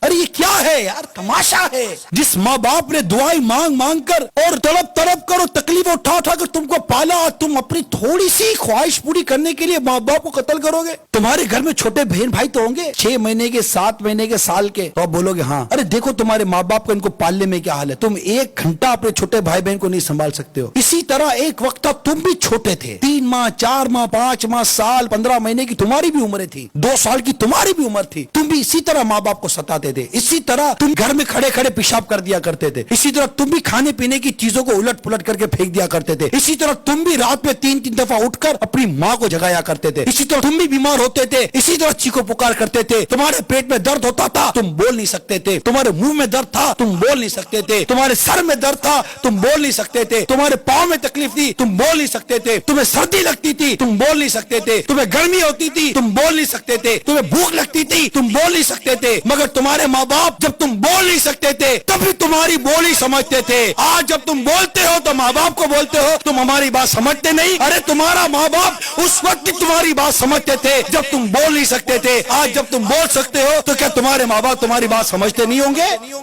ارے یہ کیا ہے یار، تماشا ہے. جس ماں باپ نے دعائیں مانگ مانگ کر اور تڑپ تڑپ کر اور تکلیف اٹھا اٹھا کر تم کو پالا، اور تم اپنی تھوڑی سی خواہش پوری کرنے کے لیے ماں باپ کو قتل کرو گے. تمہارے گھر میں چھوٹے بہن بھائی تو ہوں گے، 6 مہینے کے، 7 مہینے کے، سال کے، تو آپ بولو گے ہاں. ارے دیکھو تمہارے ماں باپ کو ان کو پالنے میں کیا حال ہے، تم 1 گھنٹہ اپنے چھوٹے بھائی بہن کو نہیں سنبھال سکتے ہو. اسی طرح ایک وقت تھا تم بھی چھوٹے تھے، 3 ماہ 4 ماہ 5 ماہ سال 15 مہینے کی تمہاری بھی عمریں تھی، 2 سال کی تمہاری بھی عمر تھی. تم بھی اسی طرح ماں باپ کو ستاتے تھے، اسی طرح تم گھر میں کھڑے کھڑے پیشاب کر دیا کرتے تھے، اسی طرح تم بھی کھانے پینے کی چیزوں کو الٹ پلٹ کر کے پھینک دیا کرتے تھے، اسی طرح تم بھی رات میں 3 دفعہ اٹھ کر اپنی ماں کو جگایا کرتے تھے، اسی طرح تم بھی بیمار ہوتے تھے، اسی طرح چیخو پکار کرتے تھے. تمہارے پیٹ میں درد ہوتا تھا، تم بول نہیں سکتے تھے. تمہارے منہ میں درد تھا، تم بول نہیں سکتے تھے. تمہارے سر میں درد تھا، تم بول نہیں سکتے تھے. تمہارے پاؤں میں تکلیف تھی، تم بول نہیں سکتے تھے. تمہیں سردی لگتی تھی، تم بول نہیں سکتے تھے. تمہیں گرمی ہوتی تھی، تم بول نہیں سکتے تھے. تمہیں بھوک لگتی تھی، تم بول نہیں سکتے تھے. مگر تمہارے ماں باپ جب تم بول نہیں سکتے تھے تب بھی تمہاری بولی سمجھتے تھے. آج جب تم بولتے ہو تو ماں باپ کو بولتے ہو تم ہماری بات سمجھتے نہیں. ارے تمہارا ماں باپ اس وقت بھی تمہاری بات سمجھتے تھے جب تم بول نہیں سکتے تھے. آج جب تم بول سکتے ہو تو کیا تمہارے ماں باپ تمہاری بات سمجھتے نہیں ہوں گے؟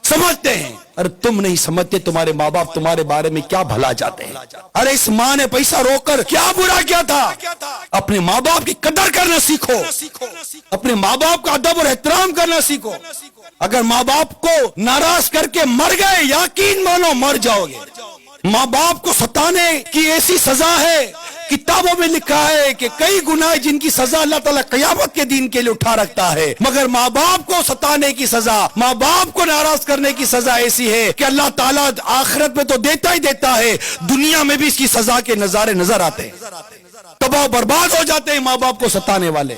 سمجھتے ہیں. ارے تم نہیں سمجھتے تمہارے ماں باپ تمہارے بارے میں کیا بھلا چاہتے ہیں. ارے اس ماں نے پیسہ روک کر کیا برا کیا تھا. اپنے ماں باپ کی قدر کرنا سیکھو، اپنے ماں باپ کا ادب اور احترام کرنا سیکھو. اگر ماں باپ کو ناراض کر کے مر گئے، یقین مانو مر جاؤ گے. ماں باپ کو ستانے کی ایسی سزا ہے، کتابوں میں لکھا ہے کہ کئی گناہ جن کی سزا اللہ تعالیٰ قیامت کے دن کے لیے اٹھا رکھتا ہے، مگر ماں باپ کو ستانے کی سزا، ماں باپ کو ناراض کرنے کی سزا ایسی ہے کہ اللہ تعالیٰ آخرت میں تو دیتا ہی دیتا ہے، دنیا میں بھی اس کی سزا کے نظارے نظر آتے ہیں. تباہ برباد ہو جاتے ہیں ماں باپ کو ستانے والے.